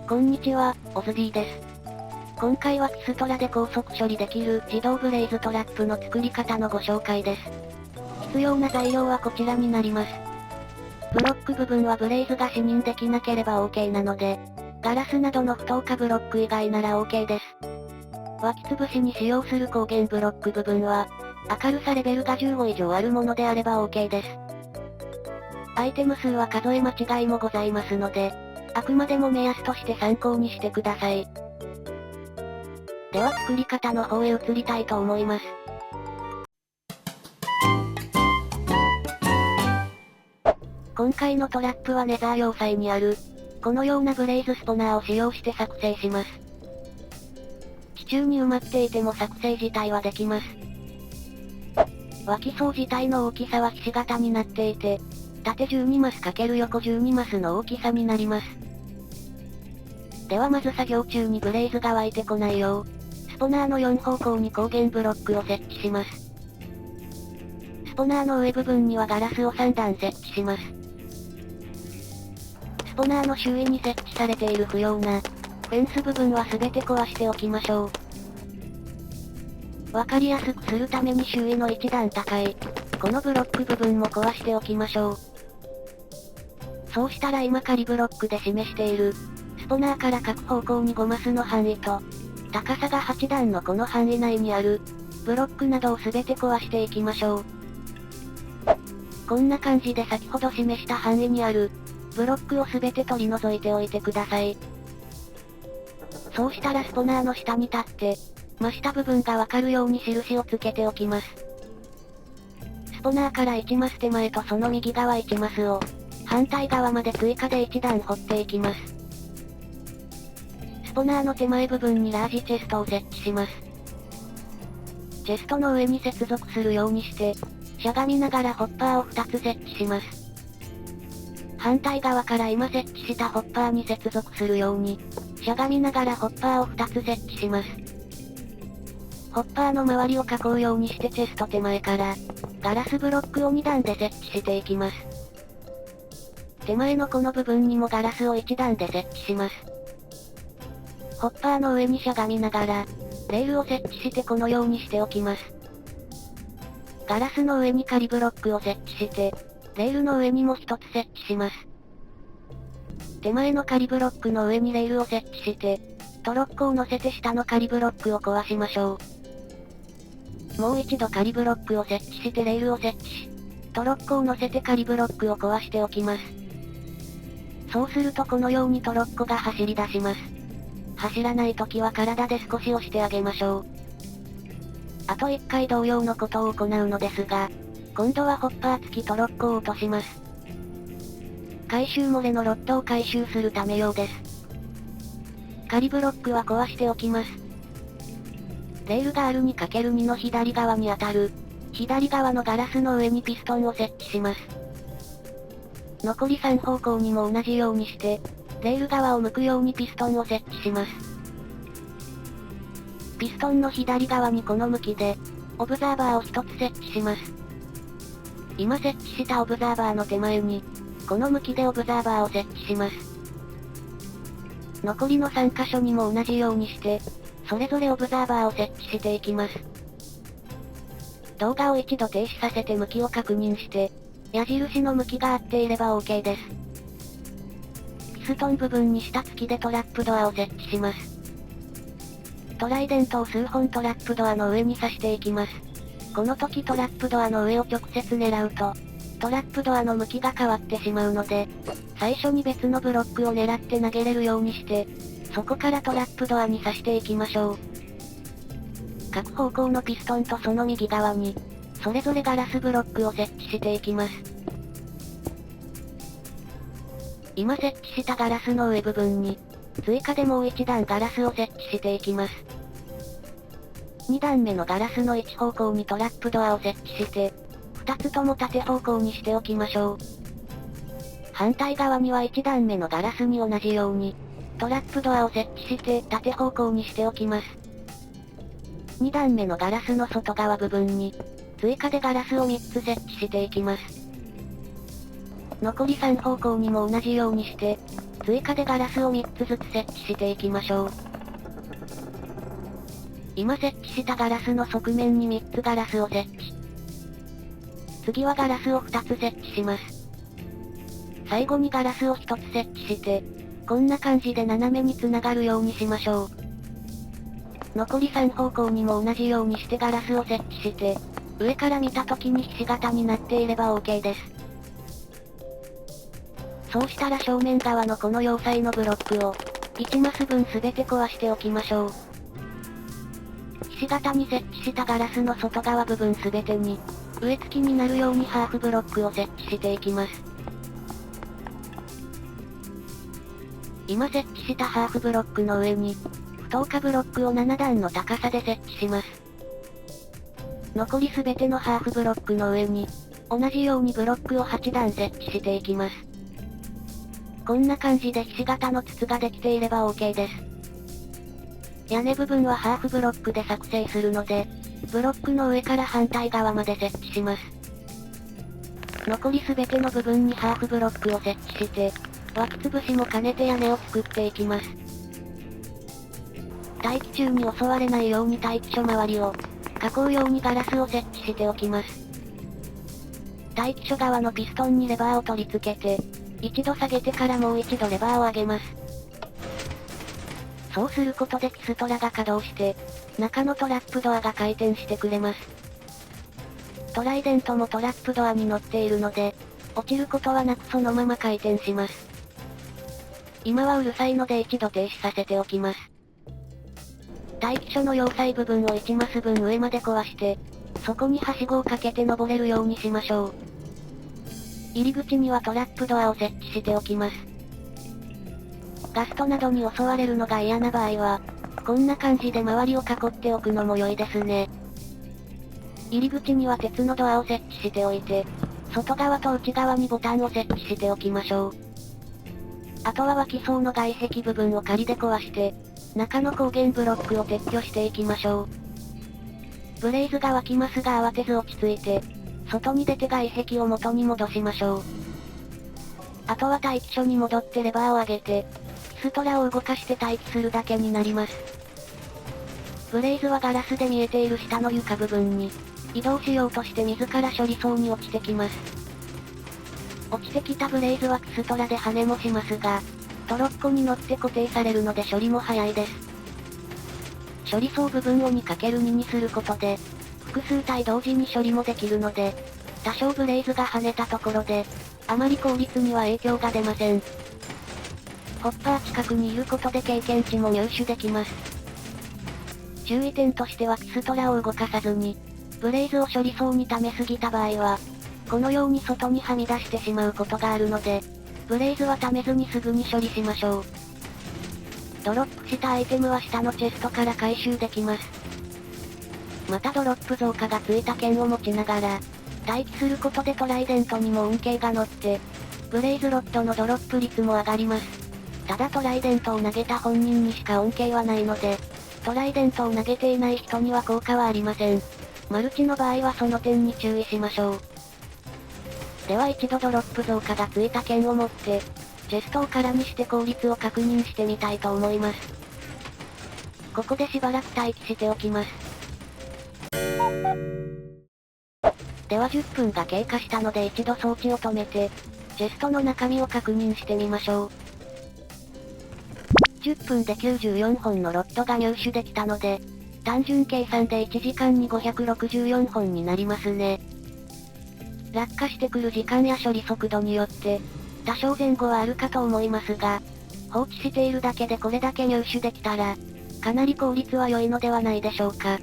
こんにちは、オズディです。今回はキストラで高速処理できる自動ブレイズトラップの作り方のご紹介です。必要な材料はこちらになります。ブロック部分はブレイズが視認できなければ OK なので、ガラスなどの不透過ブロック以外なら OK です。湧き潰しに使用する光源ブロック部分は、明るさレベルが15以上あるものであれば OK です。アイテム数は数え間違いもございますので、あくまでも目安として参考にしてください。では作り方の方へ移りたいと思います。今回のトラップはネザー要塞にある、このようなブレイズスポナーを使用して作成します。地中に埋まっていても作成自体はできます。湧き層自体の大きさはひし形になっていて、縦12マス×横12マスの大きさになります。ではまず作業中にブレイズが湧いてこないよう、スポナーの4方向に光源ブロックを設置します。スポナーの上部分にはガラスを3段設置します。スポナーの周囲に設置されている不要な、フェンス部分は全て壊しておきましょう。わかりやすくするために周囲の一段高い、このブロック部分も壊しておきましょう。そうしたら今仮ブロックで示している、スポナーから各方向に5マスの範囲と、高さが8段のこの範囲内にある、ブロックなどを全て壊していきましょう。こんな感じで先ほど示した範囲にある、ブロックを全て取り除いておいてください。そうしたらスポナーの下に立って、真下部分がわかるように印をつけておきます。スポナーから1マス手前とその右側1マスを、反対側まで追加で1段掘っていきます。スポナーの手前部分にラージチェストを設置します。チェストの上に接続するようにして、しゃがみながらホッパーを2つ設置します。反対側から今設置したホッパーに接続するように、しゃがみながらホッパーを2つ設置します。ホッパーの周りを囲うようにしてチェスト手前から、ガラスブロックを2段で設置していきます。手前のこの部分にもガラスを1段で設置します。ホッパーの上にしゃがみながら、レールを設置してこのようにしておきます。ガラスの上に仮ブロックを設置して、レールの上にも一つ設置します。手前の仮ブロックの上にレールを設置して、トロッコを乗せて下の仮ブロックを壊しましょう。もう一度仮ブロックを設置してレールを設置し、トロッコを乗せて仮ブロックを壊しておきます。そうするとこのようにトロッコが走り出します。走らない時は体で少し押してあげましょう。あと1回同様のことを行うのですが、今度はホッパー付きトロッコを落とします。回収漏れのロッドを回収するため用です。仮ブロックは壊しておきます。レールがある 2×2 の左側に当たる、左側のガラスの上にピストンを設置します。残り3方向にも同じようにして、レール側を向くようにピストンを設置します。ピストンの左側にこの向きで、オブザーバーを1つ設置します。今設置したオブザーバーの手前に、この向きでオブザーバーを設置します。残りの3箇所にも同じようにして、それぞれオブザーバーを設置していきます。動画を一度停止させて向きを確認して、矢印の向きが合っていれば OK です。ピストン部分に下付きでトラップドアを設置します。トライデントを数本トラップドアの上に刺していきます。この時トラップドアの上を直接狙うと、トラップドアの向きが変わってしまうので、最初に別のブロックを狙って投げれるようにして、そこからトラップドアに刺していきましょう。各方向のピストンとその右側に、それぞれガラスブロックを設置していきます。今設置したガラスの上部分に、追加でもう一段ガラスを設置していきます。2段目のガラスの1方向にトラップドアを設置して、2つとも縦方向にしておきましょう。反対側には1段目のガラスに同じように、トラップドアを設置して縦方向にしておきます。2段目のガラスの外側部分に、追加でガラスを3つ設置していきます。残り3方向にも同じようにして、追加でガラスを3つずつ設置していきましょう。今設置したガラスの側面に3つガラスを設置。次はガラスを2つ設置します。最後にガラスを1つ設置して、こんな感じで斜めに繋がるようにしましょう。残り3方向にも同じようにしてガラスを設置して、上から見た時にひし形になっていれば OK です。そうしたら正面側のこの要塞のブロックを、1マス分すべて壊しておきましょう。ひし形に設置したガラスの外側部分すべてに、植え付きになるようにハーフブロックを設置していきます。今設置したハーフブロックの上に、不等化ブロックを7段の高さで設置します。残りすべてのハーフブロックの上に、同じようにブロックを8段設置していきます。こんな感じでひし形の筒ができていれば OK です。屋根部分はハーフブロックで作成するので、ブロックの上から反対側まで設置します。残りすべての部分にハーフブロックを設置して、脇つぶしも兼ねて屋根を作っていきます。待機中に襲われないように待機所周りを、囲うようにガラスを設置しておきます。待機所側のピストンにレバーを取り付けて、一度下げてからもう一度レバーを上げます。そうすることでキストラが稼働して、中のトラップドアが回転してくれます。トライデントもトラップドアに乗っているので、落ちることはなくそのまま回転します。今はうるさいので一度停止させておきます。待機所の要塞部分を1マス分上まで壊して、そこにはしごをかけて登れるようにしましょう。入り口にはトラップドアを設置しておきます。ガストなどに襲われるのが嫌な場合は、こんな感じで周りを囲っておくのも良いですね。入り口には鉄のドアを設置しておいて、外側と内側にボタンを設置しておきましょう。あとは脇層の外壁部分を仮で壊して、中の光源ブロックを撤去していきましょう。ブレイズが湧きますが慌てず落ち着いて、外に出て外壁を元に戻しましょう。あとは待機所に戻ってレバーを上げて、キストラを動かして待機するだけになります。ブレイズはガラスで見えている下の床部分に、移動しようとして自ら処理層に落ちてきます。落ちてきたブレイズはキストラで跳ねもしますが、トロッコに乗って固定されるので処理も早いです。処理層部分を 2×2 にすることで、複数体同時に処理もできるので、多少ブレイズが跳ねたところで、あまり効率には影響が出ません。ホッパー近くにいることで経験値も入手できます。注意点としてはキストラを動かさずに、ブレイズを処理層に溜めすぎた場合は、このように外にはみ出してしまうことがあるので、ブレイズは溜めずにすぐに処理しましょう。ドロップしたアイテムは下のチェストから回収できます。またドロップ増加がついた剣を持ちながら、待機することでトライデントにも恩恵が乗って、ブレイズロッドのドロップ率も上がります。ただトライデントを投げた本人にしか恩恵はないので、トライデントを投げていない人には効果はありません。マルチの場合はその点に注意しましょう。では一度ドロップ増加がついた剣を持って、チェストを空にして効率を確認してみたいと思います。ここでしばらく待機しておきます。では10分が経過したので一度装置を止めて、チェストの中身を確認してみましょう。10分で94本のロッドが入手できたので、単純計算で1時間に564本になりますね。落下してくる時間や処理速度によって、多少前後はあるかと思いますが、放置しているだけでこれだけ入手できたら、かなり効率は良いのではないでしょうか。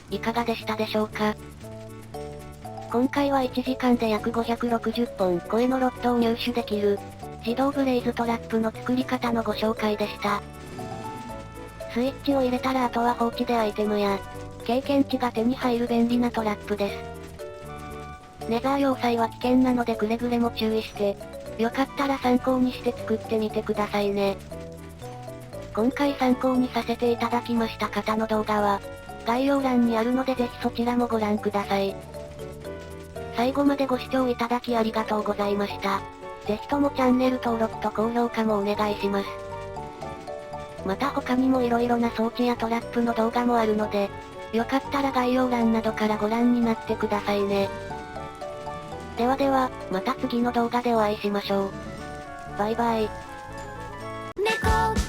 いかがでしたでしょうか。今回は1時間で約560本超えのロッドを入手できる、自動ブレイズトラップの作り方のご紹介でした。スイッチを入れたらあとは放置でアイテムや、経験値が手に入る便利なトラップです。ネザー要塞は危険なのでくれぐれも注意して、よかったら参考にして作ってみてくださいね。今回参考にさせていただきました方の動画は、概要欄にあるのでぜひそちらもご覧ください。最後までご視聴いただきありがとうございました。ぜひともチャンネル登録と高評価もお願いします。また他にも色々な装置やトラップの動画もあるので、よかったら概要欄などからご覧になってくださいね。ではでは、また次の動画でお会いしましょう。バイバイ。猫